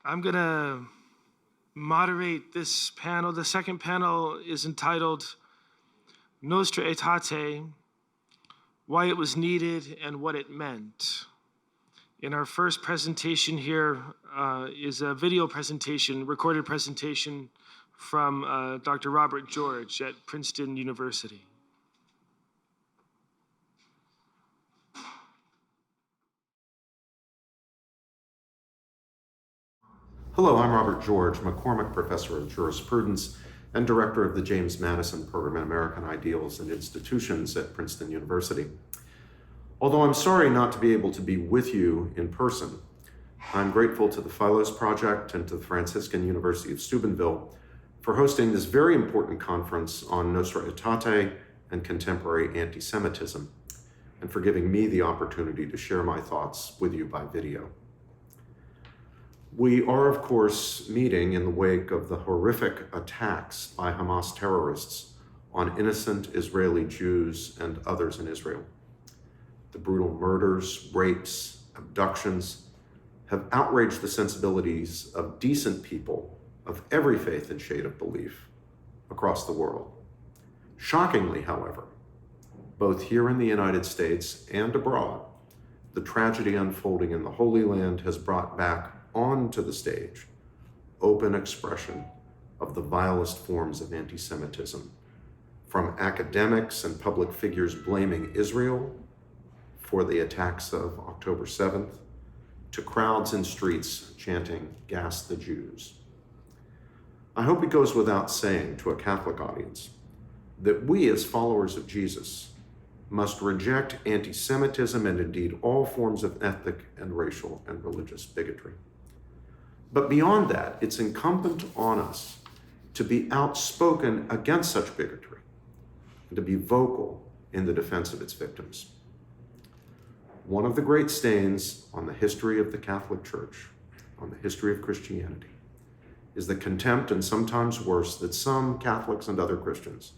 I'm going to moderate this panel. The second panel is entitled Nostra Aetate, Why It Was Needed and What It Meant. In our first presentation here is a video presentation, recorded presentation from Dr. Robert George at Princeton University. Hello, I'm Robert George, McCormick Professor of Jurisprudence and Director of the James Madison Program in American Ideals and Institutions at Princeton University. Although I'm sorry not to be able to be with you in person, I'm grateful to the Philos Project and to the Franciscan University of Steubenville for hosting this very important conference on Nostra Aetate and contemporary antisemitism, and for giving me the opportunity to share my thoughts with you by video. We are, of course, meeting in the wake of the horrific attacks by Hamas terrorists on innocent Israeli Jews and others in Israel. The brutal murders, rapes, abductions have outraged the sensibilities of decent people of every faith and shade of belief across the world. Shockingly, however, both here in the United States and abroad, the tragedy unfolding in the Holy Land has brought back onto the stage open expression of the vilest forms of anti-Semitism, from academics and public figures blaming Israel for the attacks of October 7th, to crowds in streets chanting, "Gas the Jews." I hope it goes without saying to a Catholic audience that we as followers of Jesus must reject anti-Semitism and indeed all forms of ethnic and racial and religious bigotry. But beyond that, it's incumbent on us to be outspoken against such bigotry and to be vocal in the defense of its victims. One of the great stains on the history of the Catholic Church, on the history of Christianity, is the contempt and sometimes worse that some Catholics and other Christians,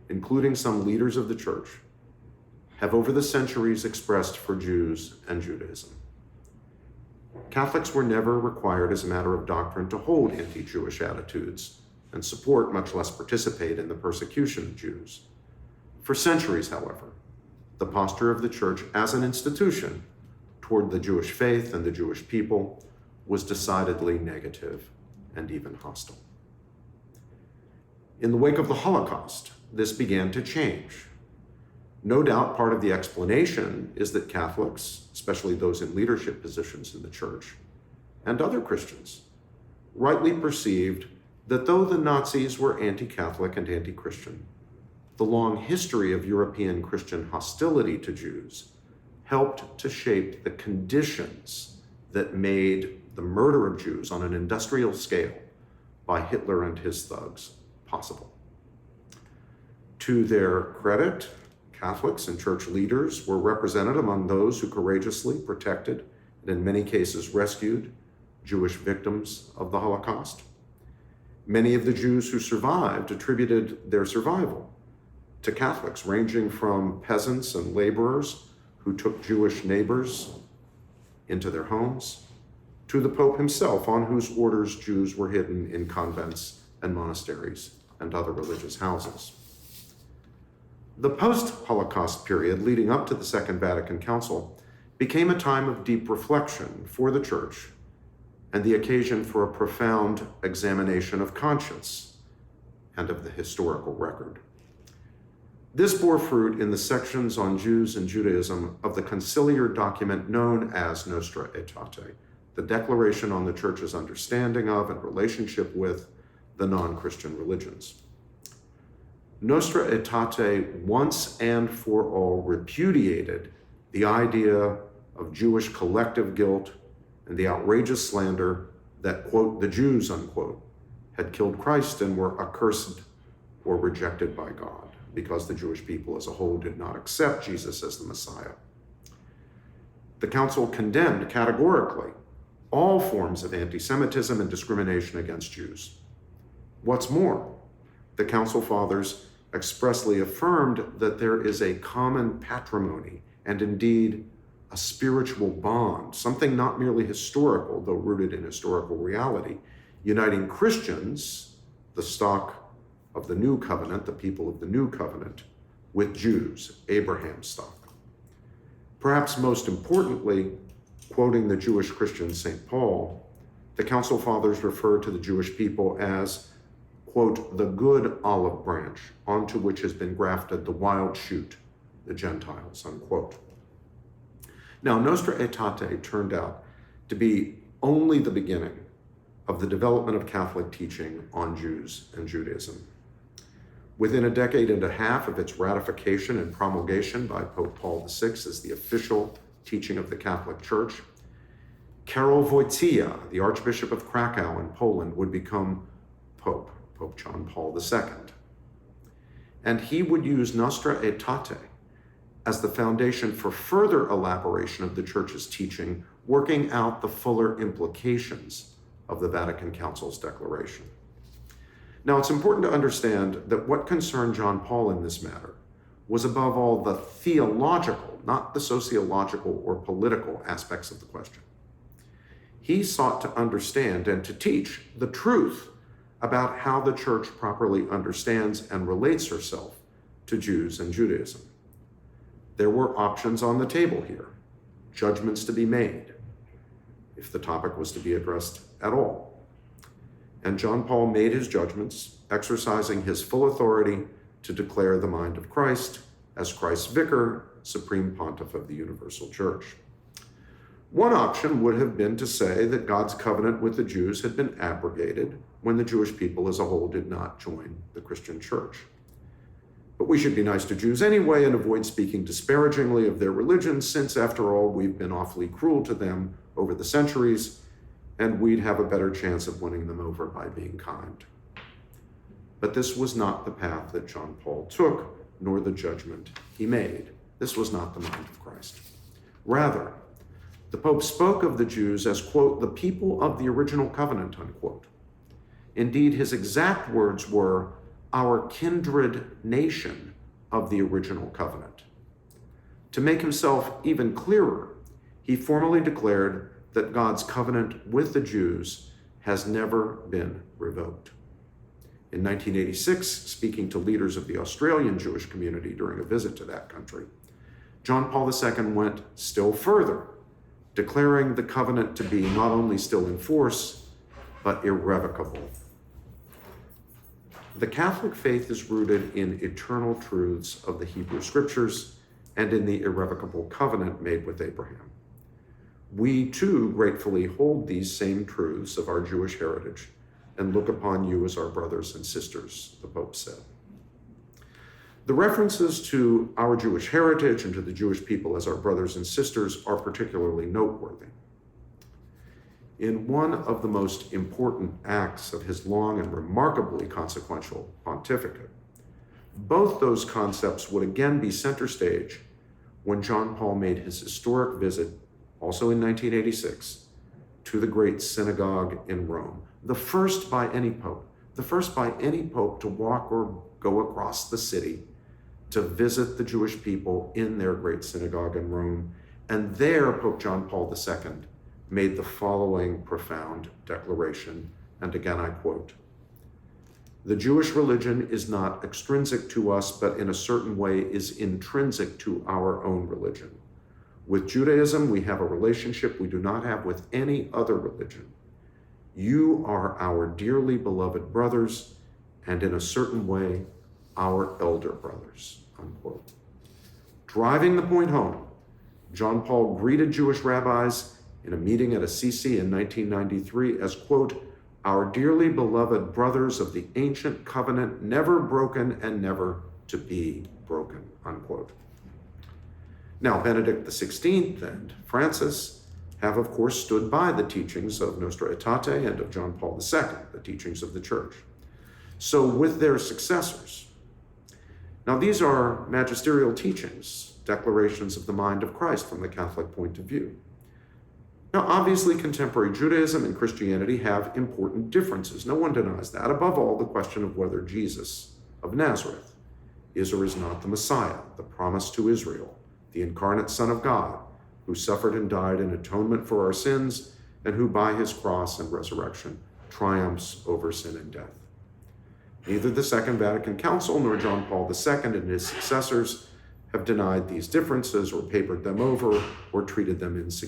including some leaders of the Church, have over the centuries expressed for Jews and Judaism. Catholics were never required as a matter of doctrine to hold anti-Jewish attitudes and support, much less participate in the persecution of Jews. For centuries, however, the posture of the Church as an institution toward the Jewish faith and the Jewish people was decidedly negative and even hostile. In the wake of the Holocaust, this began to change. No doubt part of the explanation is that Catholics, especially those in leadership positions in the Church, and other Christians, rightly perceived that though the Nazis were anti-Catholic and anti-Christian, the long history of European Christian hostility to Jews helped to shape the conditions that made the murder of Jews on an industrial scale by Hitler and his thugs possible. To their credit, Catholics and church leaders were represented among those who courageously protected and in many cases rescued Jewish victims of the Holocaust. Many of the Jews who survived attributed their survival to Catholics, ranging from peasants and laborers who took Jewish neighbors into their homes, to the Pope himself, on whose orders Jews were hidden in convents and monasteries and other religious houses. The post-Holocaust period leading up to the Second Vatican Council became a time of deep reflection for the Church and the occasion for a profound examination of conscience and of the historical record. This bore fruit in the sections on Jews and Judaism of the conciliar document known as Nostra Aetate, the declaration on the Church's understanding of and relationship with the non-Christian religions. Nostra Aetate once and for all repudiated the idea of Jewish collective guilt and the outrageous slander that, quote, the Jews, unquote, had killed Christ and were accursed or rejected by God because the Jewish people as a whole did not accept Jesus as the Messiah. The Council condemned categorically all forms of anti-Semitism and discrimination against Jews. What's more, the Council Fathers expressly affirmed that there is a common patrimony and indeed a spiritual bond, something not merely historical, though rooted in historical reality, uniting Christians, the stock of the new covenant, the people of the new covenant, with Jews, Abraham's stock. Perhaps most importantly, quoting the Jewish Christian St. Paul, the Council Fathers refer to the Jewish people as, quote, the good olive branch onto which has been grafted the wild shoot, the Gentiles, unquote. Now, Nostra Aetate turned out to be only the beginning of the development of Catholic teaching on Jews and Judaism. Within a decade and a half of its ratification and promulgation by Pope Paul VI as the official teaching of the Catholic Church, Karol Wojtyła, the Archbishop of Krakow in Poland, would become Pope John Paul II. And he would use Nostra Aetate as the foundation for further elaboration of the Church's teaching, working out the fuller implications of the Vatican Council's declaration. Now, it's important to understand that what concerned John Paul in this matter was above all the theological, not the sociological or political aspects of the question. He sought to understand and to teach the truth about how the Church properly understands and relates herself to Jews and Judaism. There were options on the table here, judgments to be made, if the topic was to be addressed at all. And John Paul made his judgments, exercising his full authority to declare the mind of Christ as Christ's vicar, supreme pontiff of the universal church. One option would have been to say that God's covenant with the Jews had been abrogated when the Jewish people as a whole did not join the Christian church. But we should be nice to Jews anyway and avoid speaking disparagingly of their religion, since after all, we've been awfully cruel to them over the centuries, and we'd have a better chance of winning them over by being kind. But this was not the path that John Paul took, nor the judgment he made. This was not the mind of Christ. Rather, the Pope spoke of the Jews as, quote, the people of the original covenant, unquote. Indeed, his exact words were, our kindred nation of the original covenant. To make himself even clearer, he formally declared that God's covenant with the Jews has never been revoked. In 1986, speaking to leaders of the Australian Jewish community during a visit to that country, John Paul II went still further, declaring the covenant to be not only still in force, but irrevocable. The Catholic faith is rooted in eternal truths of the Hebrew Scriptures and in the irrevocable covenant made with Abraham. We too gratefully hold these same truths of our Jewish heritage and look upon you as our brothers and sisters, the Pope said. The references to our Jewish heritage and to the Jewish people as our brothers and sisters are particularly noteworthy. In one of the most important acts of his long and remarkably consequential pontificate, both those concepts would again be center stage when John Paul made his historic visit, also in 1986, to the great synagogue in Rome, the first by any pope to walk or go across the city to visit the Jewish people in their great synagogue in Rome. And there, Pope John Paul II made the following profound declaration, and again I quote, the Jewish religion is not extrinsic to us, but in a certain way is intrinsic to our own religion. With Judaism, we have a relationship we do not have with any other religion. You are our dearly beloved brothers, and in a certain way, our elder brothers, unquote. Driving the point home, John Paul greeted Jewish rabbis in a meeting at Assisi in 1993 as, quote, our dearly beloved brothers of the ancient covenant, never broken and never to be broken, unquote. Now, Benedict XVI and Francis have, of course, stood by the teachings of Nostra Aetate and of John Paul II, the teachings of the Church. So with their successors, now these are magisterial teachings, declarations of the mind of Christ from the Catholic point of view. Now, obviously, contemporary Judaism and Christianity have important differences. No one denies that. Above all, the question of whether Jesus of Nazareth is or is not the Messiah, the promise to Israel, the incarnate Son of God, who suffered and died in atonement for our sins, and who by his cross and resurrection triumphs over sin and death. Neither the Second Vatican Council nor John Paul II and his successors have denied these differences or papered them over or treated them as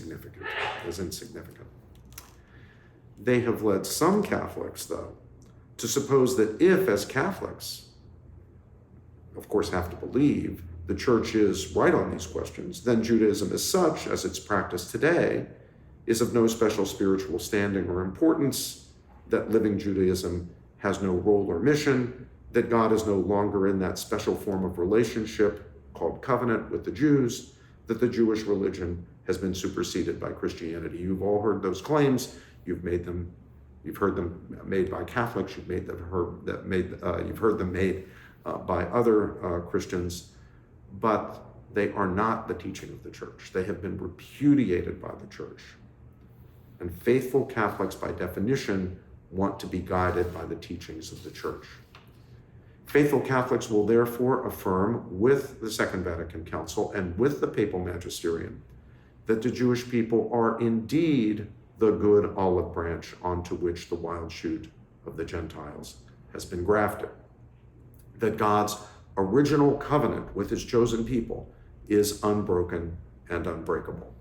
insignificant. They have led some Catholics, though, to suppose that if, as Catholics, of course have to believe, the Church is right on these questions, then Judaism as such, as it's practiced today, is of no special spiritual standing or importance, that living Judaism has no role or mission, that God is no longer in that special form of relationship called covenant with the Jews, that the Jewish religion has been superseded by Christianity. You've all heard those claims. You've heard them made by Catholics. You've heard them made by other Christians, but they are not the teaching of the Church. They have been repudiated by the Church. And faithful Catholics, by definition, want to be guided by the teachings of the Church. Faithful Catholics will therefore affirm with the Second Vatican Council and with the Papal Magisterium that the Jewish people are indeed the good olive branch onto which the wild shoot of the Gentiles has been grafted. That God's original covenant with his chosen people is unbroken and unbreakable.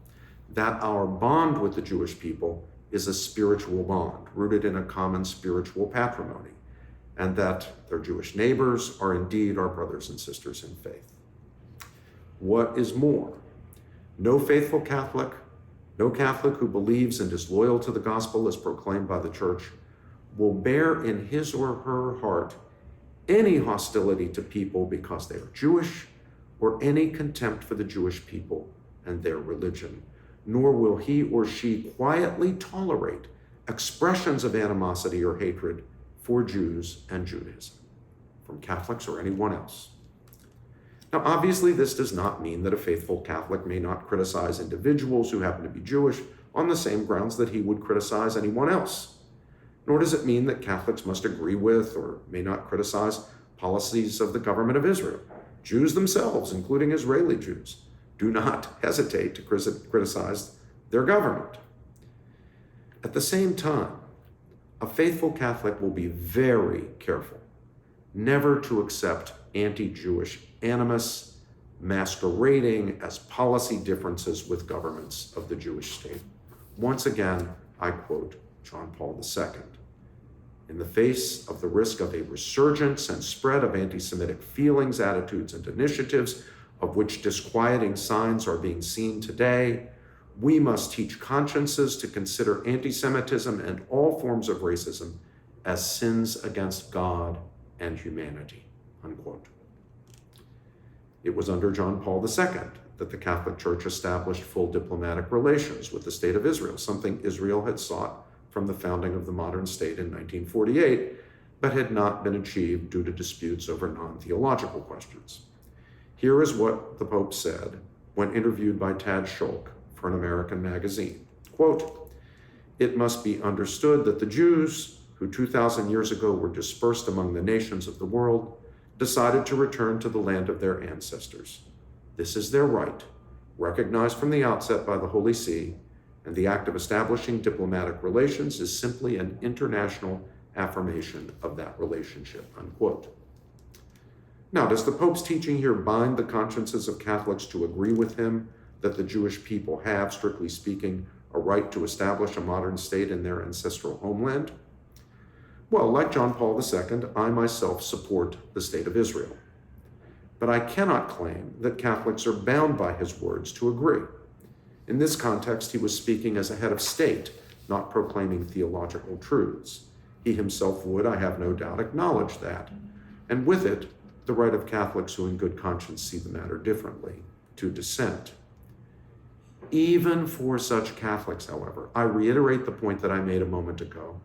That our bond with the Jewish people is a spiritual bond rooted in a common spiritual patrimony, and that their Jewish neighbors are indeed our brothers and sisters in faith. What is more, no faithful Catholic, no Catholic who believes and is loyal to the gospel as proclaimed by the Church, will bear in his or her heart any hostility to people because they are Jewish, or any contempt for the Jewish people and their religion, nor will he or she quietly tolerate expressions of animosity or hatred for Jews and Judaism, from Catholics or anyone else. Now, obviously, this does not mean that a faithful Catholic may not criticize individuals who happen to be Jewish on the same grounds that he would criticize anyone else. Nor does it mean that Catholics must agree with or may not criticize policies of the government of Israel. Jews themselves, including Israeli Jews, do not hesitate to criticize their government. At the same time, a faithful Catholic will be very careful never to accept anti-Jewish animus masquerading as policy differences with governments of the Jewish state. Once again, I quote John Paul II. In the face of the risk of a resurgence and spread of anti-Semitic feelings, attitudes, and initiatives, of which disquieting signs are being seen today, we must teach consciences to consider anti-Semitism and all forms of racism as sins against God and humanity, unquote. It was under John Paul II that the Catholic Church established full diplomatic relations with the State of Israel, something Israel had sought from the founding of the modern state in 1948, but had not been achieved due to disputes over non-theological questions. Here is what the Pope said when interviewed by Tad Schulk for an American magazine. Quote, "It must be understood that the Jews, who 2,000 years ago were dispersed among the nations of the world, decided to return to the land of their ancestors. This is their right, recognized from the outset by the Holy See, and the act of establishing diplomatic relations is simply an international affirmation of that relationship," unquote. Now, does the Pope's teaching here bind the consciences of Catholics to agree with him that the Jewish people have, strictly speaking, a right to establish a modern state in their ancestral homeland? Well, like John Paul II, I myself support the State of Israel. But I cannot claim that Catholics are bound by his words to agree. In this context, he was speaking as a head of state, not proclaiming theological truths. He himself would, I have no doubt, acknowledge that, and with it, the right of Catholics who in good conscience see the matter differently to dissent. Even for such Catholics, however, I reiterate the point that I made a moment ago.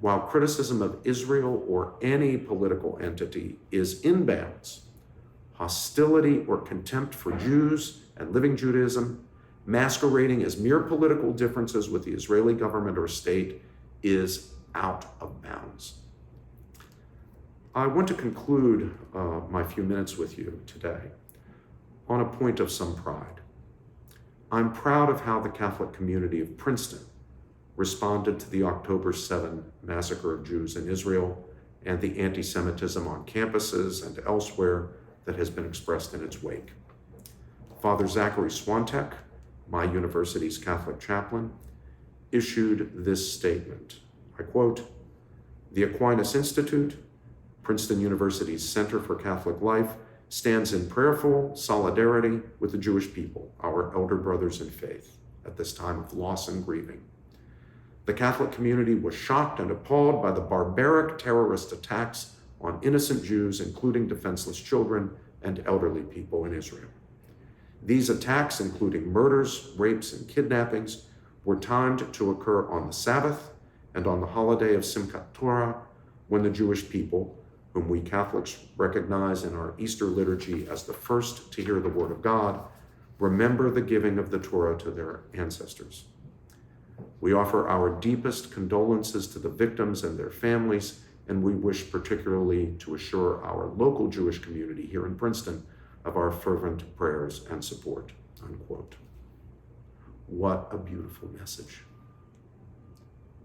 While criticism of Israel or any political entity is in bounds, hostility or contempt for Jews and living Judaism, masquerading as mere political differences with the Israeli government or state, is out of bounds. I want to conclude my few minutes with you today on a point of some pride. I'm proud of how the Catholic community of Princeton responded to the October 7 massacre of Jews in Israel and the anti-Semitism on campuses and elsewhere that has been expressed in its wake. Father Zachary Swantek, my university's Catholic chaplain, issued this statement. I quote, "The Aquinas Institute, Princeton University's Center for Catholic Life, stands in prayerful solidarity with the Jewish people, our elder brothers in faith, at this time of loss and grieving. The Catholic community was shocked and appalled by the barbaric terrorist attacks on innocent Jews, including defenseless children and elderly people in Israel. These attacks, including murders, rapes, and kidnappings, were timed to occur on the Sabbath and on the holiday of Simchat Torah, when the Jewish people, whom we Catholics recognize in our Easter liturgy as the first to hear the word of God, remember the giving of the Torah to their ancestors. We offer our deepest condolences to the victims and their families, and we wish particularly to assure our local Jewish community here in Princeton of our fervent prayers and support," unquote. What a beautiful message.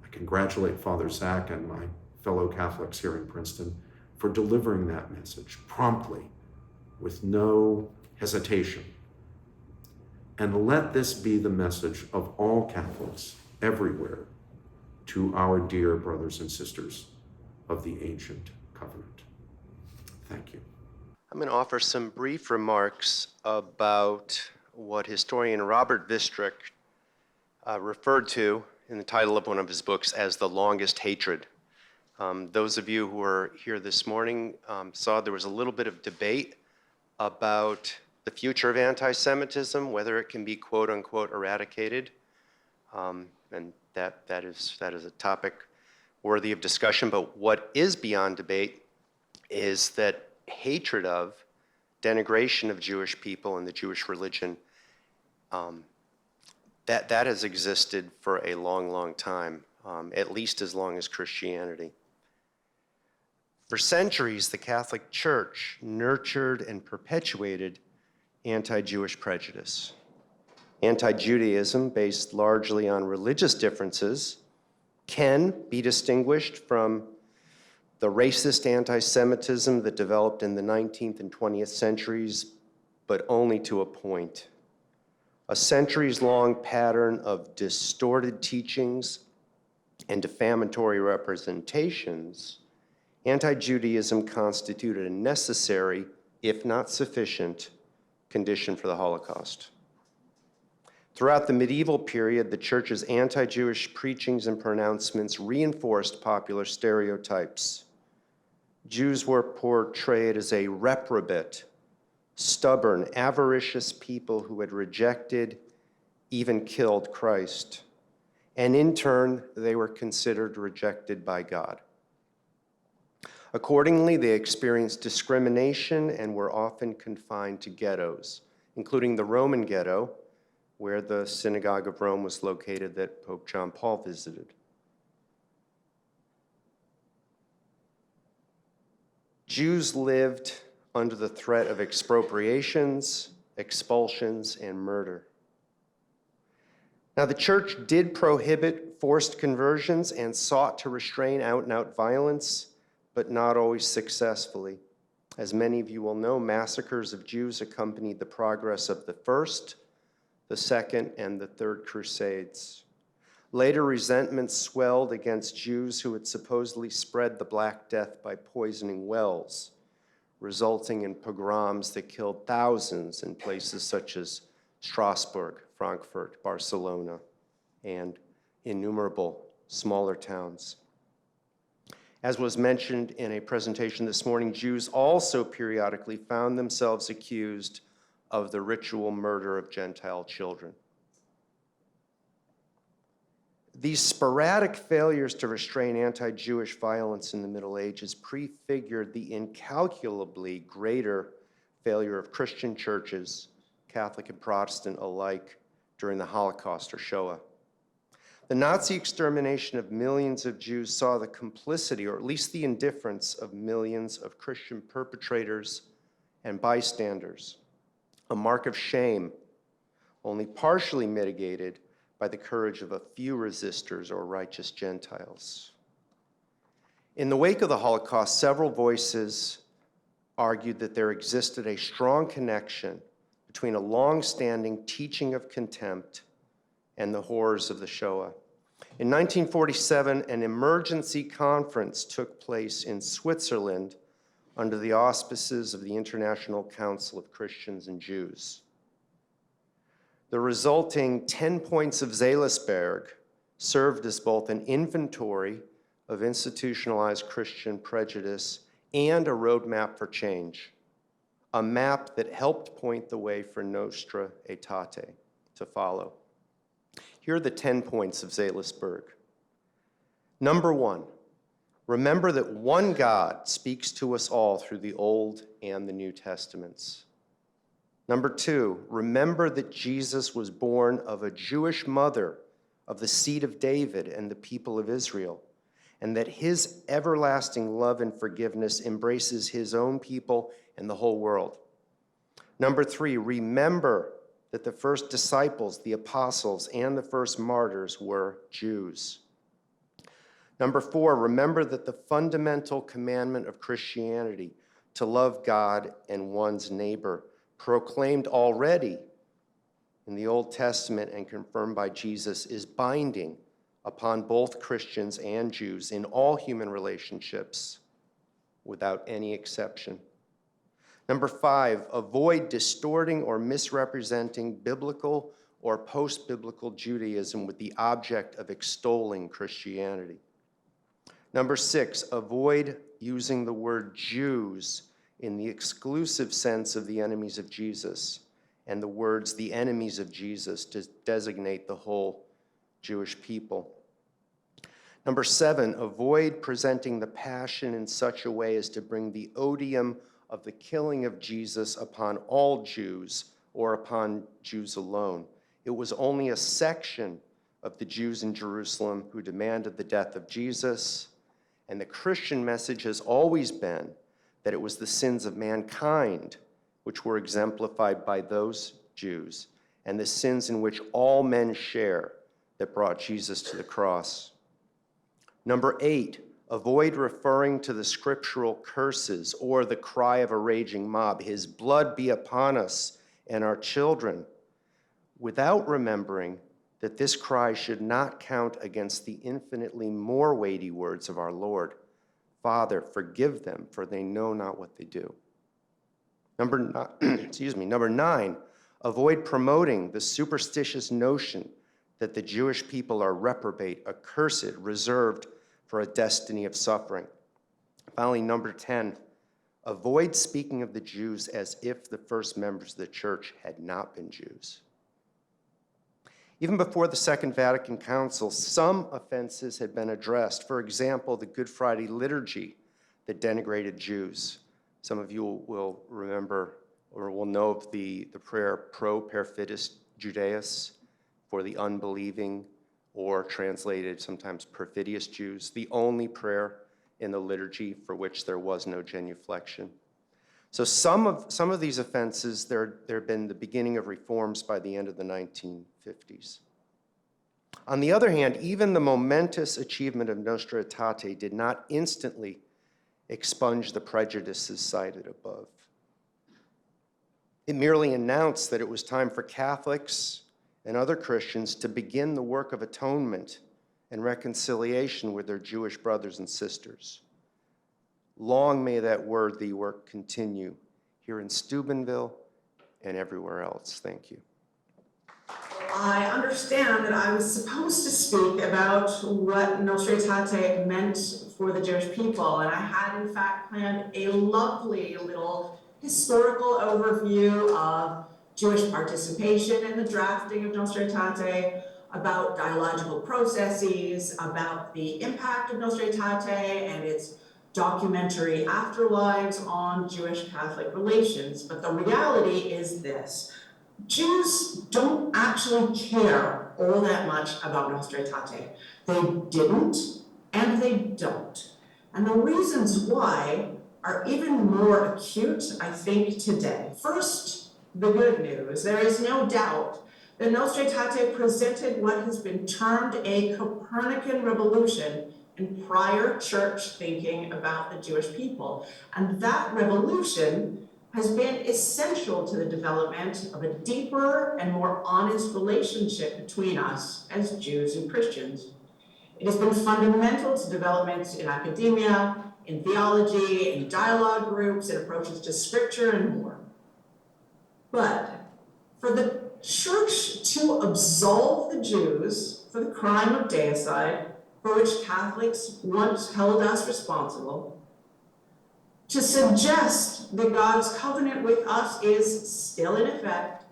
I congratulate Father Zach and my fellow Catholics here in Princeton for delivering that message promptly, with no hesitation. And let this be the message of all Catholics everywhere to our dear brothers and sisters of the ancient covenant. Thank you. I'm going to offer some brief remarks about what historian Robert Vistrick referred to in the title of one of his books as the longest hatred. Those of you who were here this morning saw there was a little bit of debate about the future of anti-Semitism, whether it can be quote unquote eradicated. And that is a topic worthy of discussion. But what is beyond debate is that hatred of, denigration of Jewish people and the Jewish religion, that has existed for a long, long time, at least as long as Christianity. For centuries, the Catholic Church nurtured and perpetuated anti-Jewish prejudice. Anti-Judaism, based largely on religious differences, can be distinguished from the racist anti-Semitism that developed in the 19th and 20th centuries, but only to a point. A centuries-long pattern of distorted teachings and defamatory representations, anti-Judaism constituted a necessary, if not sufficient, condition for the Holocaust. Throughout the medieval period, the Church's anti-Jewish preachings and pronouncements reinforced popular stereotypes. Jews were portrayed as a reprobate, stubborn, avaricious people who had rejected, even killed Christ. And in turn, they were considered rejected by God. Accordingly, they experienced discrimination and were often confined to ghettos, including the Roman ghetto, where the Synagogue of Rome was located that Pope John Paul visited. Jews lived under the threat of expropriations, expulsions, and murder. Now, the Church did prohibit forced conversions and sought to restrain out-and-out violence, but not always successfully. As many of you will know, massacres of Jews accompanied the progress of the First, the Second, and the Third Crusades. Later, resentment swelled against Jews who had supposedly spread the Black Death by poisoning wells, resulting in pogroms that killed thousands in places such as Strasbourg, Frankfurt, Barcelona, and innumerable smaller towns. As was mentioned in a presentation this morning, Jews also periodically found themselves accused of the ritual murder of Gentile children. These sporadic failures to restrain anti-Jewish violence in the Middle Ages prefigured the incalculably greater failure of Christian churches, Catholic and Protestant alike, during the Holocaust or Shoah. The Nazi extermination of millions of Jews saw the complicity, or at least the indifference, of millions of Christian perpetrators and bystanders, a mark of shame, only partially mitigated by the courage of a few resistors or righteous Gentiles. In the wake of the Holocaust, several voices argued that there existed a strong connection between a long-standing teaching of contempt and the horrors of the Shoah. In 1947, an emergency conference took place in Switzerland under the auspices of the International Council of Christians and Jews. The resulting 10 points of Salisbury served as both an inventory of institutionalized Christian prejudice and a roadmap for change, a map that helped point the way for Nostra Aetate to follow. Here are the 10 points of Salisbury. Number 1, remember that one God speaks to us all through the Old and the New Testaments. Number 2, remember that Jesus was born of a Jewish mother of the seed of David and the people of Israel, and that his everlasting love and forgiveness embraces his own people and the whole world. Number 3, remember that the first disciples, the apostles, and the first martyrs were Jews. Number 4, remember that the fundamental commandment of Christianity, to love God and one's neighbor, proclaimed already in the Old Testament and confirmed by Jesus, is binding upon both Christians and Jews in all human relationships without any exception. Number 5, avoid distorting or misrepresenting biblical or post-biblical Judaism with the object of extolling Christianity. Number 6, avoid using the word Jews in the exclusive sense of the enemies of Jesus and the words the enemies of Jesus to designate the whole Jewish people. Number 7, avoid presenting the passion in such a way as to bring the odium of the killing of Jesus upon all Jews or upon Jews alone. It was only a section of the Jews in Jerusalem who demanded the death of Jesus, and the Christian message has always been that it was the sins of mankind which were exemplified by those Jews, and the sins in which all men share that brought Jesus to the cross. Number 8, avoid referring to the scriptural curses or the cry of a raging mob, his blood be upon us and our children, without remembering that this cry should not count against the infinitely more weighty words of our Lord, Father, forgive them, for they know not what they do. Number 9, avoid promoting the superstitious notion that the Jewish people are reprobate, accursed, reserved for a destiny of suffering. Finally, number 10, avoid speaking of the Jews as if the first members of the church had not been Jews. Even before the Second Vatican Council, some offenses had been addressed. For example, the Good Friday liturgy that denigrated Jews. Some of you will remember or will know of the prayer Pro Perfides Judaeus, for the unbelieving, or translated sometimes perfidious Jews, the only prayer in the liturgy for which there was no genuflection. So some of these offenses, there have been the beginning of reforms by the end of the 1950s. On the other hand, even the momentous achievement of Nostra Aetate did not instantly expunge the prejudices cited above. It merely announced that it was time for Catholics and other Christians to begin the work of atonement and reconciliation with their Jewish brothers and sisters. Long may that worthy work continue here in Steubenville and everywhere else. Thank you. I understand that I was supposed to speak about what Nostra Aetate meant for the Jewish people, and I had in fact planned a lovely little historical overview of Jewish participation in the drafting of Nostra Aetate, about dialogical processes, about the impact of Nostra Aetate and its documentary afterlives on Jewish-Catholic relations. But the reality is this: Jews don't actually care all that much about Nostra Aetate. They didn't, and they don't. And the reasons why are even more acute, I think, today. First, the good news. There is no doubt the Nostra Aetate presented what has been termed a Copernican revolution in prior church thinking about the Jewish people. And that revolution has been essential to the development of a deeper and more honest relationship between us as Jews and Christians. It has been fundamental to developments in academia, in theology, in dialogue groups, and approaches to scripture and more. But for the church to absolve the Jews for the crime of deicide, for which Catholics once held us responsible, to suggest that God's covenant with us is still in effect,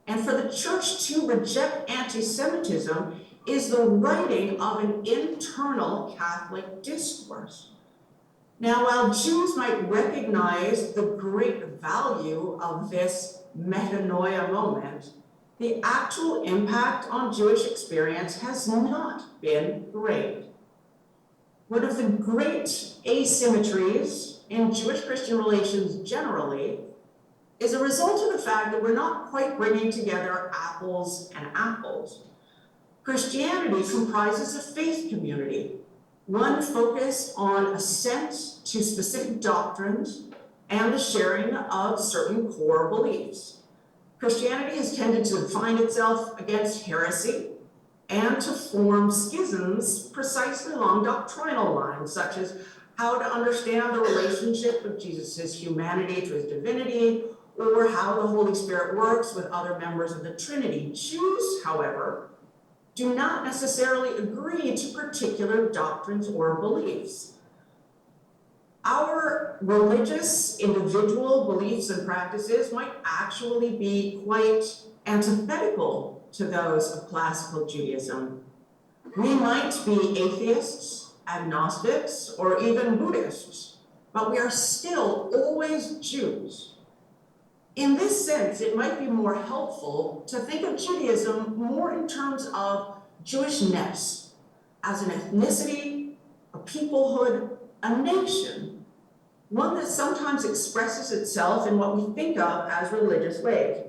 and for the church to reject anti-Semitism is the writing of an internal Catholic discourse. Now, while Jews might recognize the great value of this metanoia moment, the actual impact on Jewish experience has not been great. One of the great asymmetries in Jewish-Christian relations generally is a result of the fact that we're not quite bringing together apples and apples. Christianity comprises a faith community, one focused on assent to specific doctrines and the sharing of certain core beliefs. Christianity has tended to define itself against heresy and to form schisms precisely along doctrinal lines, such as how to understand the relationship of Jesus' humanity to his divinity, or how the Holy Spirit works with other members of the Trinity. Jews, however, do not necessarily agree to particular doctrines or beliefs. Our religious individual beliefs and practices might actually be quite antithetical to those of classical Judaism. We might be atheists, agnostics, or even Buddhists, but we are still always Jews. In this sense, it might be more helpful to think of Judaism more in terms of Jewishness as an ethnicity, a peoplehood, a nation, one that sometimes expresses itself in what we think of as religious ways.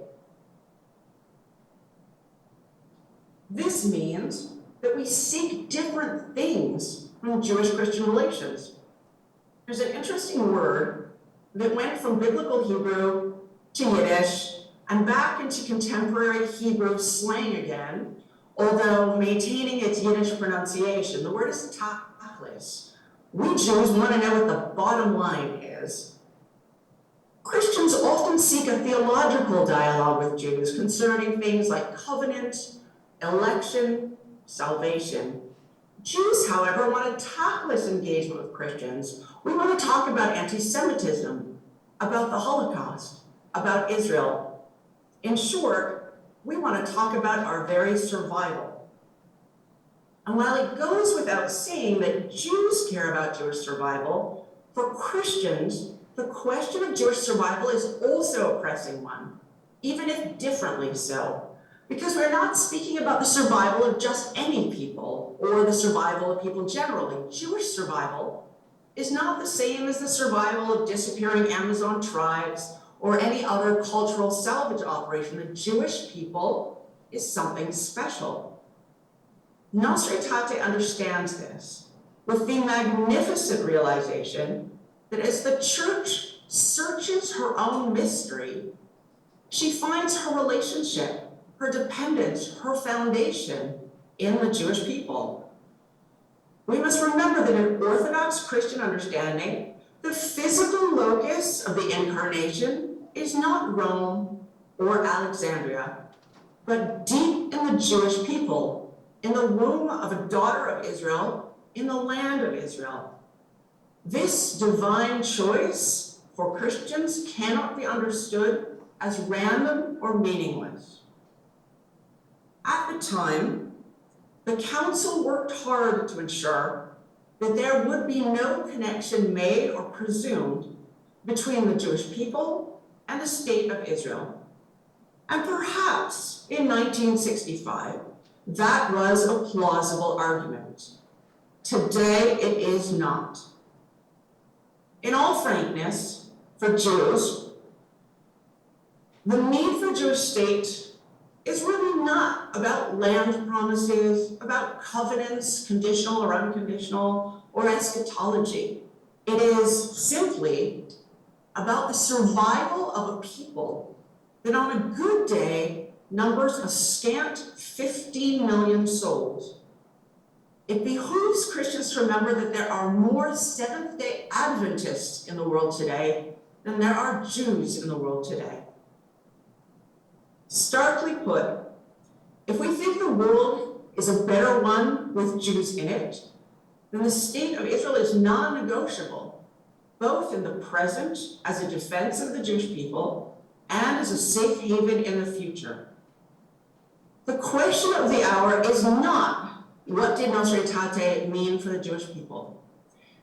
This means that we seek different things from Jewish-Christian relations. There's an interesting word that went from biblical Hebrew to Yiddish and back into contemporary Hebrew slang again, although maintaining its Yiddish pronunciation. The word is tachlis. We Jews want to know what the bottom line is. Christians often seek a theological dialogue with Jews concerning things like covenant, election, salvation. Jews, however, want a tachlis engagement with Christians. We want to talk about anti-Semitism, about the Holocaust, about Israel. In short, we want to talk about our very survival. And while it goes without saying that Jews care about Jewish survival, for Christians, the question of Jewish survival is also a pressing one, even if differently so. Because we're not speaking about the survival of just any people or the survival of people generally. Jewish survival is not the same as the survival of disappearing Amazon tribes or any other cultural salvage operation. The Jewish people is something special. Nostra Aetate understands this with the magnificent realization that as the church searches her own mystery, she finds her relationship, her dependence, her foundation in the Jewish people. We must remember that in Orthodox Christian understanding, the physical locus of the incarnation is not Rome or Alexandria, but deep in the Jewish people, in the womb of a daughter of Israel, in the land of Israel. This divine choice for Christians cannot be understood as random or meaningless. At the time, the council worked hard to ensure that there would be no connection made or presumed between the Jewish people and the state of Israel. And perhaps in 1965, that was a plausible argument. Today, it is not. In all frankness, for Jews, the need for a Jewish state is really not about land promises, about covenants, conditional or unconditional, or eschatology. It is simply about the survival of a people that on a good day numbers a scant 15 million souls. It behooves Christians to remember that there are more Seventh-day Adventists in the world today than there are Jews in the world today. Starkly put, if we think the world is a better one with Jews in it, then the state of Israel is non-negotiable, both in the present as a defense of the Jewish people and as a safe haven in the future. The question of the hour is not, what did Nostra Aetate mean for the Jewish people?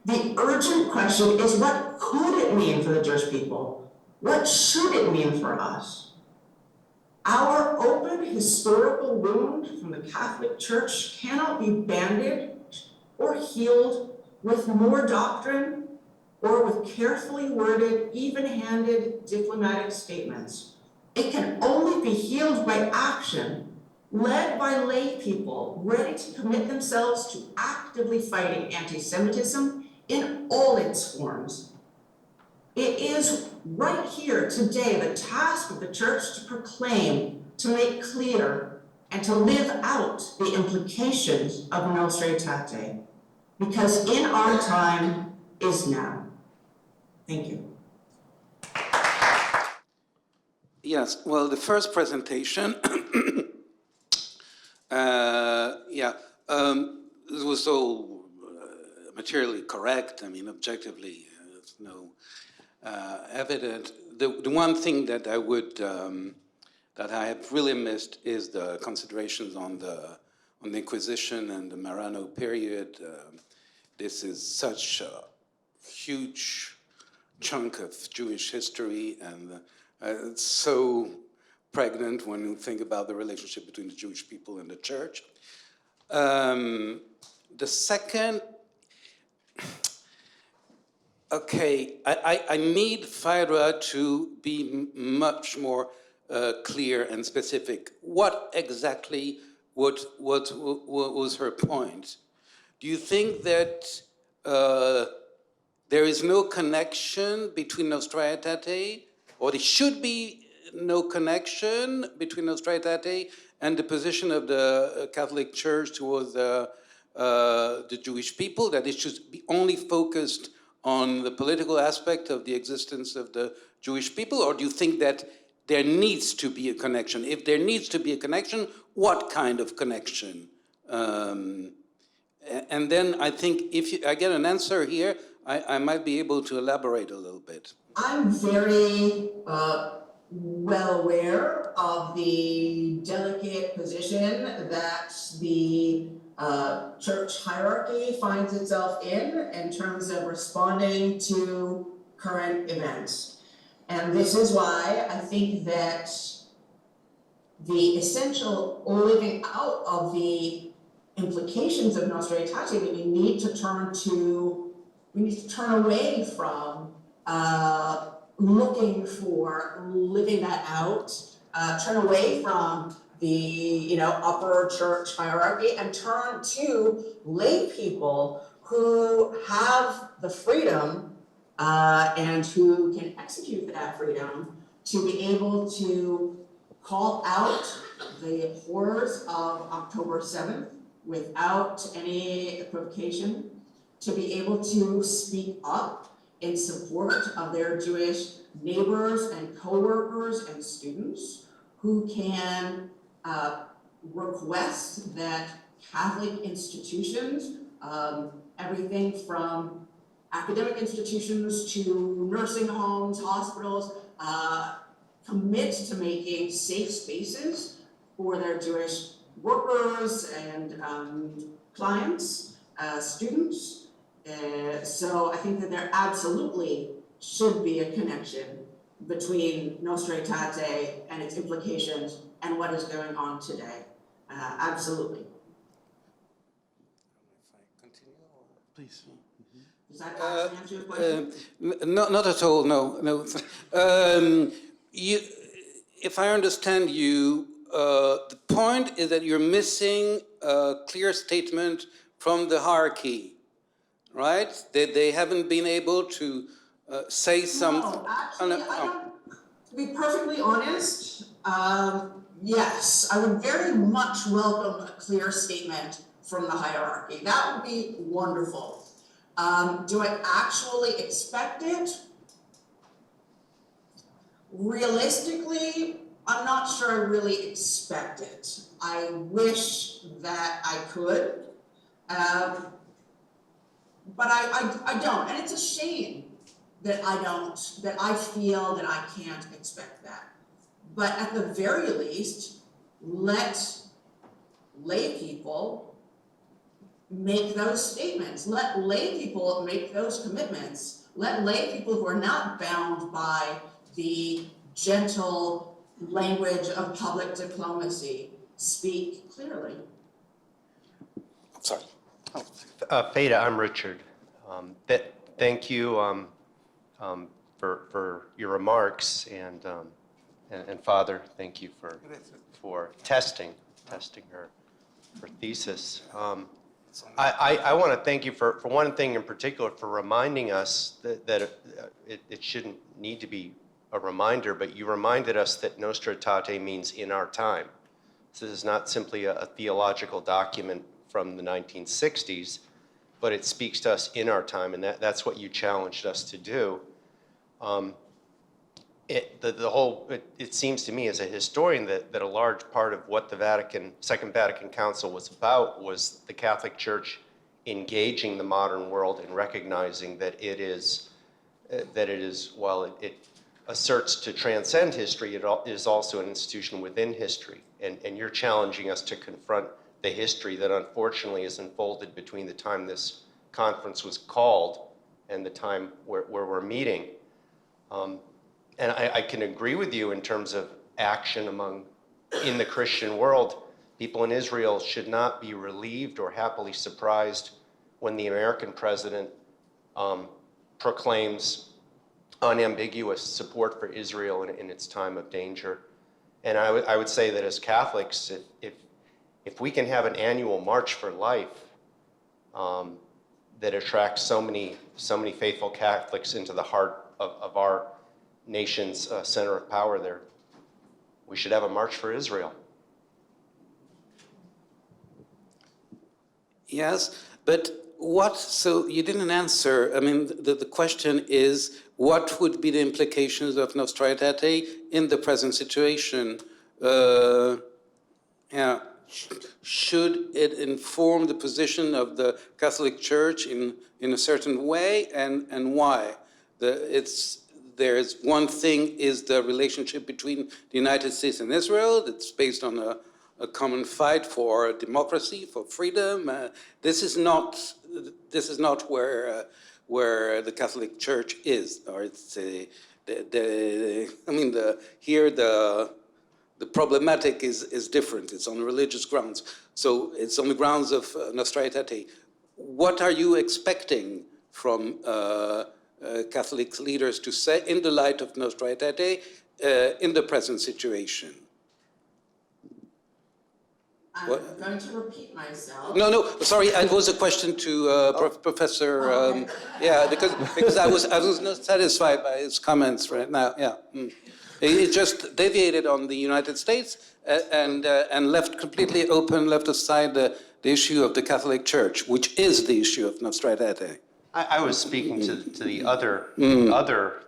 The urgent question is, what could it mean for the Jewish people? What should it mean for us? Our open historical wound from the Catholic Church cannot be bandaged or healed with more doctrine or with carefully worded, even-handed diplomatic statements. It can only be healed by action, led by lay people ready to commit themselves to actively fighting anti-Semitism in all its forms. It is right here today the task of the Church to proclaim, to make clear, and to live out the implications of Nostra Aetate, because in our time is now. Thank you. Yes, well, the first presentation, this was all materially correct. I mean, objectively, there's no evident. The one thing that I would that I have really missed is the considerations on the Inquisition and the Marano period. This is such a huge chunk of Jewish history, and it's so pregnant when you think about the relationship between the Jewish people and the Church. The second, okay, I need Faydra to be much more clear and specific. What exactly what was her point? Do you think that there is no connection between Nostra Aetate, or there should be no connection between Nostra Aetate and the position of the Catholic Church towards the Jewish people, that it should be only focused on the political aspect of the existence of the Jewish people, or do you think that there needs to be a connection? If there needs to be a connection, what kind of connection? And then I think if I get an answer here, I might be able to elaborate a little bit. I'm very well aware of the delicate position that the church hierarchy finds itself in terms of responding to current events. And this is why I think that the essential living out of the implications of Nostra Aetate that we need to turn away from looking for living that out, turn away from the upper church hierarchy and turn to lay people who have the freedom and who can execute that freedom to be able to call out the horrors of October 7th without any equivocation, to be able to speak up in support of their Jewish neighbors and co-workers and students who can request that Catholic institutions, everything from academic institutions to nursing homes, hospitals, commit to making safe spaces for their Jewish workers and clients, students. So I think that there absolutely should be a connection between Nostra Aetate and its implications and what is going on today. Absolutely. If I continue, Please. Does that actually answer your question? not at all. No. If I understand you, the point is that you're missing a clear statement from the hierarchy, right? They haven't been able to say something. No, actually, I don't, to be perfectly honest, yes, I would very much welcome a clear statement from the hierarchy. That would be wonderful. Do I actually expect it? Realistically, I'm not sure I really expect it. I wish that I could, but I don't, and it's a shame that I don't, that I feel that I can't expect that. But at the very least, let lay people make those statements. Let lay people make those commitments. Let lay people who are not bound by the gentle language of public diplomacy speak clearly. Sorry. Faydra, I'm Richard. Thank you for your remarks, and Father, thank you for testing her thesis. I want to thank you for one thing in particular, for reminding us that it shouldn't need to be a reminder, but you reminded us that Nostra Aetate means in our time. So this is not simply a theological document from the 1960s, but it speaks to us in our time, and that's what you challenged us to do. It seems to me as a historian that a large part of what the Second Vatican Council was about was the Catholic Church engaging the modern world and recognizing that it is while it asserts to transcend history, it is also an institution within history. And you're challenging us to confront the history that unfortunately is unfolded between the time this conference was called and the time where we're meeting. And I can agree with you in terms of action in the Christian world. People in Israel should not be relieved or happily surprised when the American president proclaims unambiguous support for Israel in its time of danger. And I would say that as Catholics, if we can have an annual March for Life that attracts so many faithful Catholics into the heart of our nation's center of power there, we should have a March for Israel. Yes, but so you didn't answer. I mean, the question is, what would be the implications of Nostra Aetate in the present situation? Should it inform the position of the Catholic Church in a certain way, and why? There's one thing is the relationship between the United States and Israel that's based on a common fight for democracy, for freedom. This is not where the Catholic Church is, or it's the problematic is different. It's on religious grounds. So it's on the grounds of Nostra Aetate. What are you expecting from Catholic leaders to say in the light of Nostra Aetate in the present situation? I'm going to repeat myself. No, sorry, it was a question to Professor. Okay. Yeah, because I was not satisfied by his comments right now. Yeah, He just deviated on the United States and left completely open, left aside the issue of the Catholic Church, which is the issue of Nostra Aetate. I was speaking to the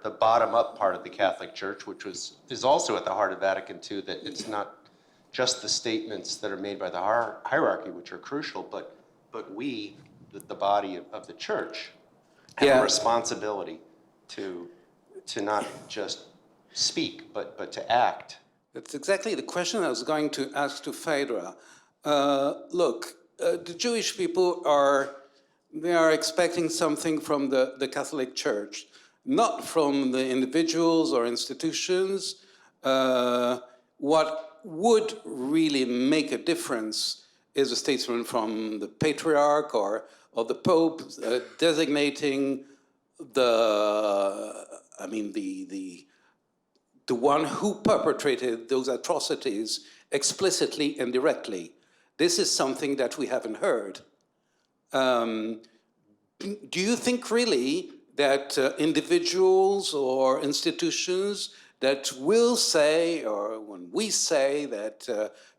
the bottom-up part of the Catholic Church, which is also at the heart of Vatican II, that it's not just the statements that are made by the hierarchy, which are crucial, but we, the body of the Church, have a responsibility to not just speak, but to act. That's exactly the question I was going to ask to Faydra. Look, the Jewish people are expecting something from the Catholic Church, not from the individuals or institutions. What would really make a difference is a statement from the Patriarch or the Pope designating the one who perpetrated those atrocities explicitly and directly. This is something that we haven't heard. Do you think really that individuals or institutions that will say, or when we say that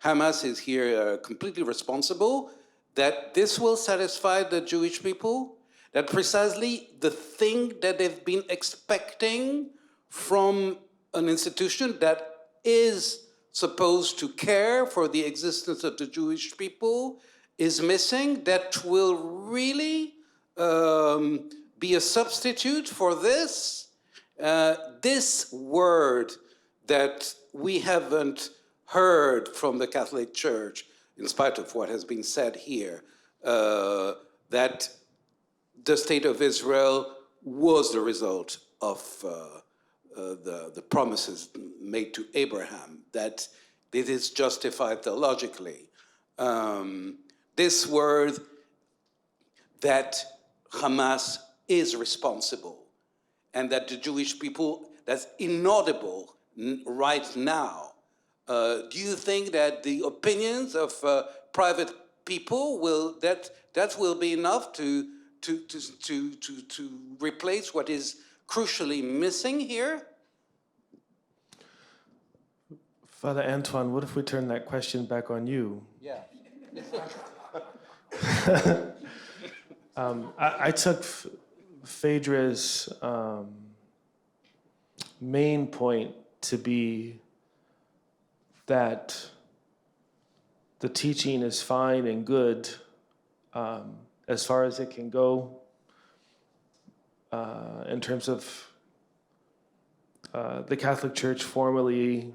Hamas is here completely responsible, that this will satisfy the Jewish people? That precisely the thing that they've been expecting from an institution that is supposed to care for the existence of the Jewish people is missing, that will really be a substitute for this? This word that we haven't heard from the Catholic Church, in spite of what has been said here, that the state of Israel was the result of the promises made to Abraham, that it is justified theologically. This word that Hamas is responsible and that the Jewish people, that's inaudible right now. Do you think that the opinions of private people that will be enough to replace what is crucially missing here? Father Antoine, what if we turn that question back on you? Yeah. I took Faydra's main point to be that the teaching is fine and good as far as it can go in terms of the Catholic Church formally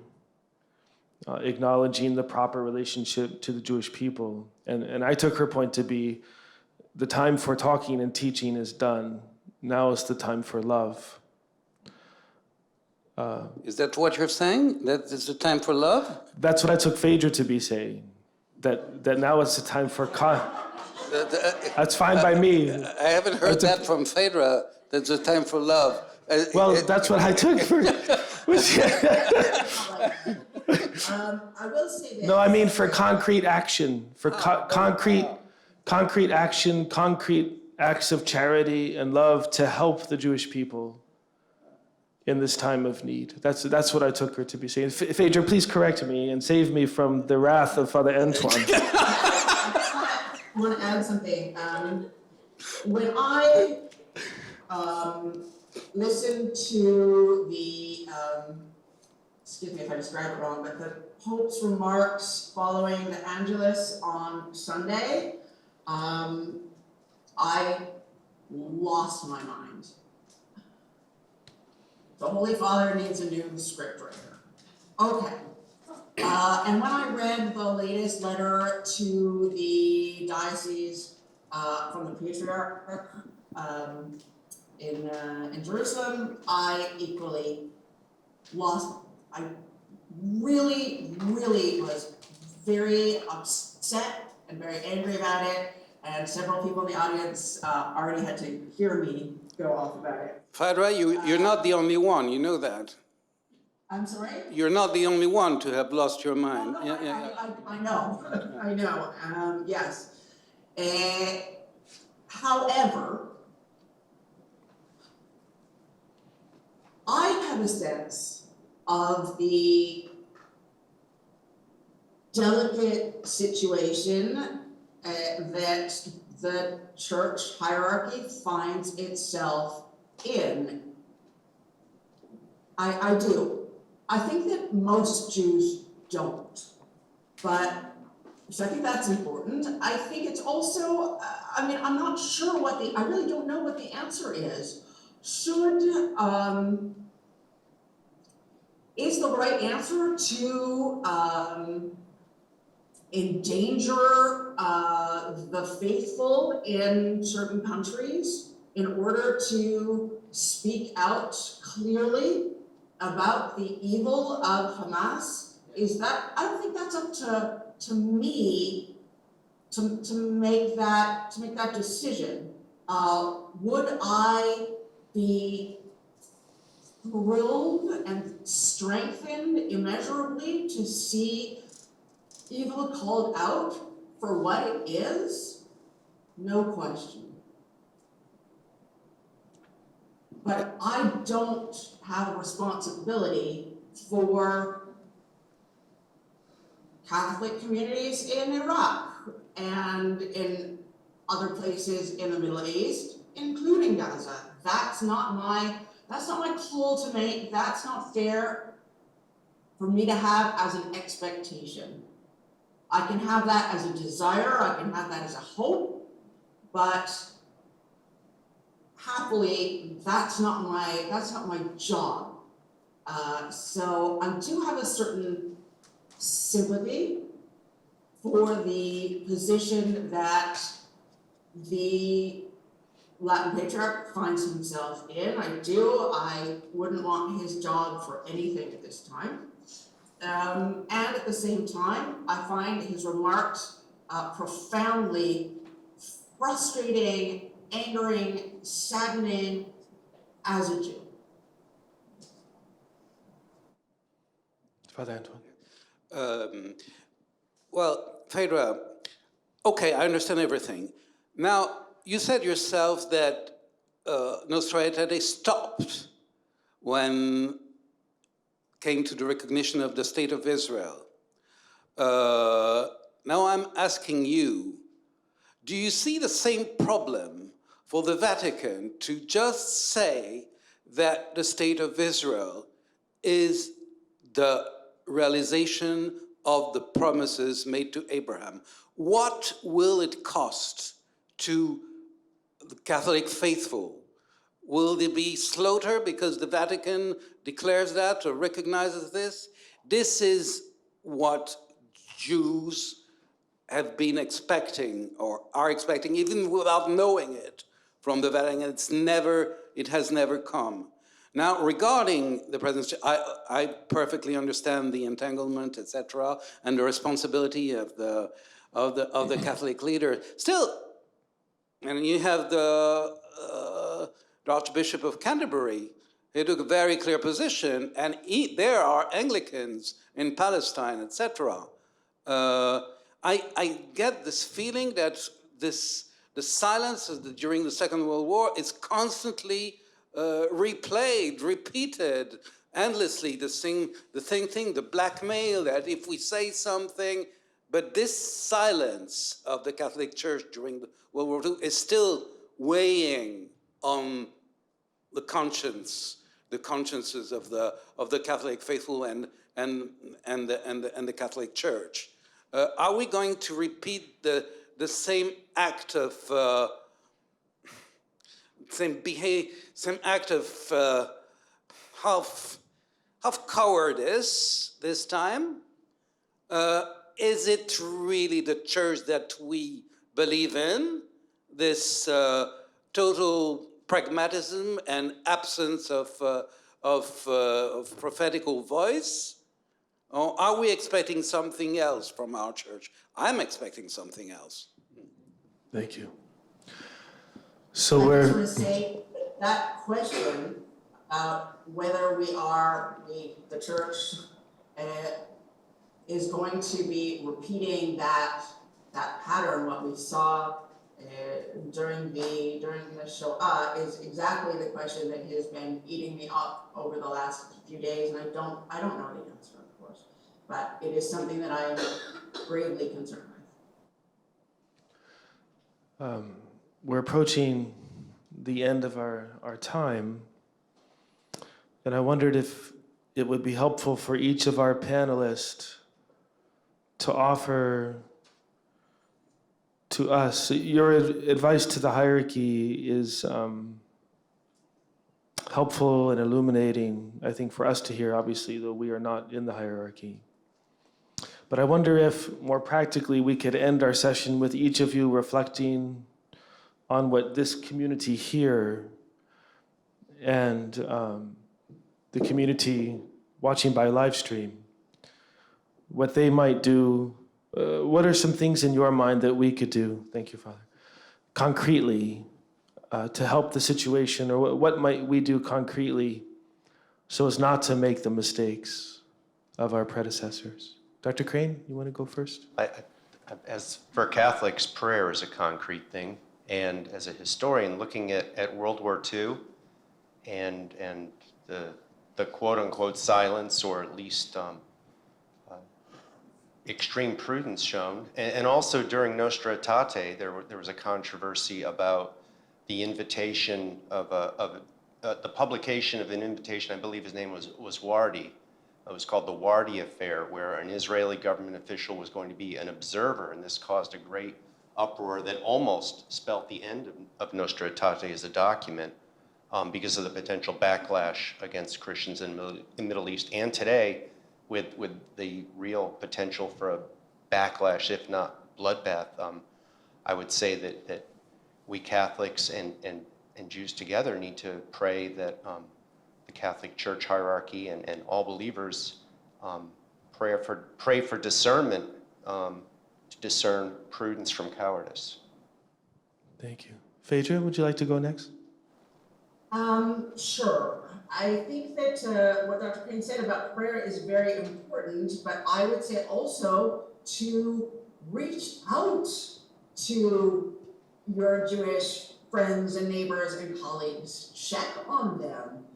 acknowledging the proper relationship to the Jewish people. And I took her point to be the time for talking and teaching is done. Now is the time for love. Is that what you're saying? That it's the time for love? That's what I took Faydra to be saying. That now is the time for that's fine by me. I haven't heard that from Faydra. That's the time for love. Well, that's what I took for. I will say that. No, I mean for concrete action, for concrete action, concrete acts of charity and love to help the Jewish people in this time of need. That's what I took her to be saying. Faydra, please correct me and save me from the wrath of Father Antoine. I want to add something. When I listened to the, excuse me if I describe it wrong, but the Pope's remarks following the Angelus on Sunday, I lost my mind. The Holy Father needs a new scriptwriter. Okay. And when I read the latest letter to the diocese from the Patriarch in Jerusalem, I equally lost. I really was very upset and very angry about it, and several people in the audience already had to hear me go off about it. Faydra, you're not the only one, you know that. I'm sorry? You're not the only one to have lost your mind. No, I know, I know, yes. However, I have a sense of the delicate situation that the church hierarchy finds itself in. I do. I think that most Jews don't, but so I think that's important. I think it's also, I'm not sure I really don't know what the answer is. Is the right answer to endanger the faithful in certain countries in order to speak out clearly about the evil of Hamas? I don't think that's up to me to make that decision. Would I be thrilled and strengthened immeasurably to see evil called out for what it is? No question. But I don't have a responsibility for Catholic communities in Iraq and in other places in the Middle East, including Gaza. That's not my call to make. That's not fair for me to have as an expectation. I can have that as a desire, I can have that as a hope, but happily, that's not my job. So I do have a certain sympathy for the position that the Latin Patriarch finds himself in. I wouldn't want his job for anything at this time. And at the same time, I find his remarks profoundly frustrating, angering, saddening as a Jew. Father Antoine. Well, Faydra, okay, I understand everything. Now, you said yourself that Nostra Aetate stopped when came to the recognition of the State of Israel. Now I'm asking you, do you see the same problem for the Vatican to just say that the State of Israel is the realization of the promises made to Abraham? What will it cost to the Catholic faithful? Will there be slaughter because the Vatican declares that or recognizes this? This is what Jews have been expecting or are expecting, even without knowing it from the Vatican. It has never come. Now, regarding the presidency, I perfectly understand the entanglement, etc., and the responsibility of the Catholic leader. Still, and you have the Archbishop of Canterbury. He took a very clear position, and there are Anglicans in Palestine, etc. I get this feeling that the silence during the Second World War is constantly replayed, repeated endlessly. The same thing, the blackmail that if we say something, but this silence of the Catholic Church during the World War II is still weighing on the consciences of the Catholic faithful and the Catholic Church. Are we going to repeat the same act of half cowardice this time? Is it really the church that we believe in? This total pragmatism and absence of prophetical voice? Or are we expecting something else from our church? I'm expecting something else. Thank you. So I we're... just want to say that question, whether the church is going to be repeating that pattern, what we saw during the Shoah, is exactly the question that has been eating me up over the last few days, and I don't know the answer, of course, but it is something that I am gravely concerned with. We're approaching the end of our time, and I wondered if it would be helpful for each of our panelists to offer to us. Your advice to the hierarchy is helpful and illuminating, I think, for us to hear, obviously, though we are not in the hierarchy. But I wonder if, more practically, we could end our session with each of you reflecting on what this community here and the community watching by live stream, what they might do. What are some things in your mind that we could do, thank you, Father, concretely to help the situation, or what might we do concretely so as not to make the mistakes of our predecessors? Dr. Crane, you want to go first? As for Catholics, prayer is a concrete thing. And as a historian, looking at World War II and the quote-unquote silence, or at least extreme prudence shown, and also during Nostra Aetate, there was a controversy about the invitation of the publication of an invitation. I believe his name was Wardi. It was called the Wardi Affair, where an Israeli government official was going to be an observer, and this caused a great uproar that almost spelt the end of Nostra Aetate as a document because of the potential backlash against Christians in the Middle East, and today with the real potential for a backlash, if not bloodbath. I would say that we Catholics and Jews together need to pray that the Catholic Church hierarchy and all believers pray for discernment to discern prudence from cowardice. Thank you. Faydra, would you like to go next? Sure. I think that what Dr. Crane said about prayer is very important, but I would say also to reach out to your Jewish friends and neighbors and colleagues. Check on them.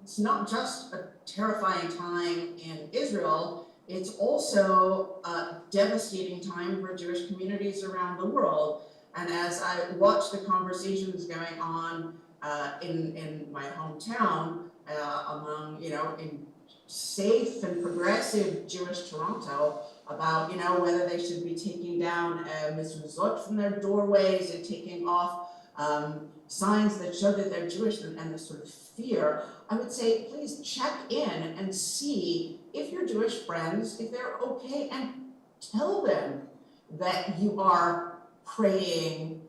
It's not just a terrifying time in Israel, it's also a devastating time for Jewish communities around the world. And as I watch the conversations going on in my hometown, among, in safe and progressive Jewish Toronto, about, whether they should be taking down mezuzot from their doorways and taking off signs that show that they're Jewish, and the sort of fear, I would say, please check in and see if your Jewish friends, if they're okay, and tell them that you are praying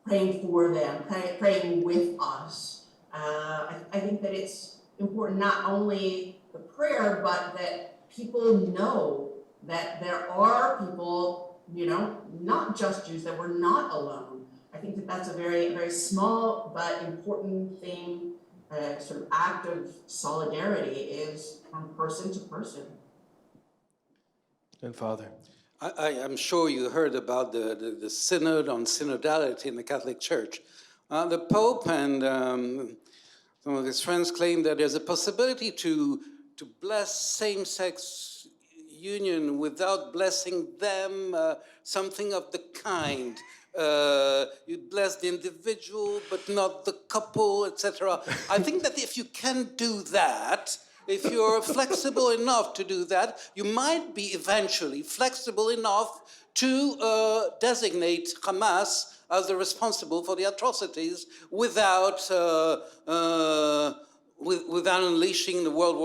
for them, praying with us. I think that it's important not only the prayer, but that people know that there are people, not just Jews, that we're not alone. I think that that's a very, very small but important thing, sort of act of solidarity, is from person to person. And Father. I'm sure you heard about the synod on synodality in the Catholic Church. The Pope and some of his friends claim that there's a possibility to bless same-sex union without blessing them, something of the kind. You bless the individual, but not the couple, etc. I think that if you can do that, if you're flexible enough to do that, you might be eventually flexible enough to designate Hamas as the responsible for the atrocities without unleashing the World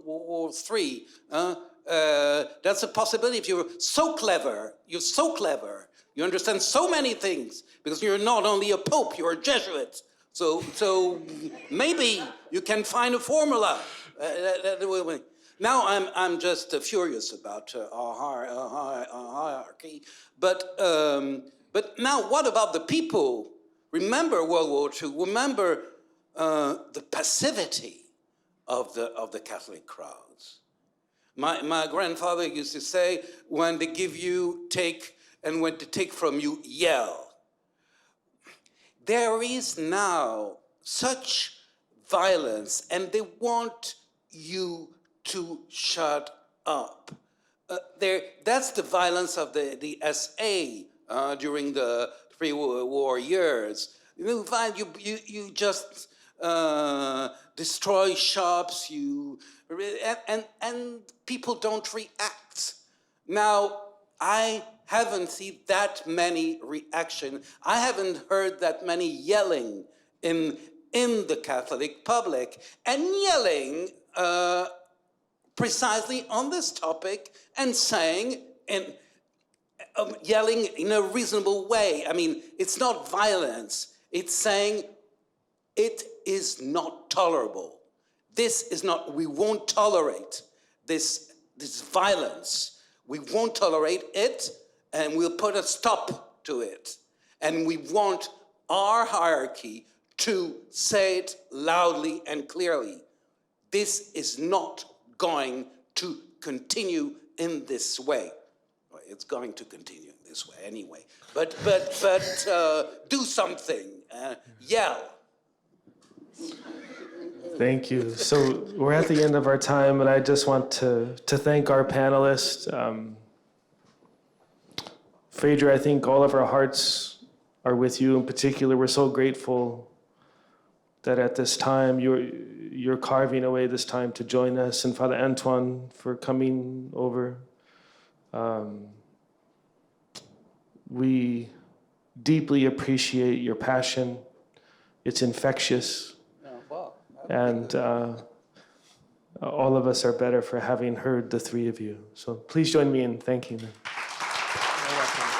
War III. That's a possibility. If you're so clever, you understand so many things, because you're not only a pope, you're a Jesuit. So maybe you can find a formula. Now I'm just furious about our hierarchy. But now what about the people? Remember World War II. Remember the passivity of the Catholic crowds. My grandfather used to say, when they give you, take, and when they take from you, yell. There is now such violence, and they want you to shut up. That's the violence of the SA during the pre-war years. You find you just destroy shops, and people don't react. Now, I haven't seen that many reaction. I haven't heard that many yelling in the Catholic public, and yelling precisely on this topic, and saying, and yelling in a reasonable way. I mean, it's not violence. It's saying it is not tolerable. This is not, we won't tolerate this violence. We won't tolerate it, and we'll put a stop to it. And we want our hierarchy to say it loudly and clearly. This is not going to continue in this way. Well, it's going to continue in this way anyway. But do something. Yell. Thank you. So we're at the end of our time, and I just want to thank our panelists. Faydra, I think all of our hearts are with you in particular. We're so grateful that at this time you're carving away this time to join us, and Father Antoine for coming over. We deeply appreciate your passion. It's infectious. And all of us are better for having heard the three of you. So please join me in thanking them. You're welcome.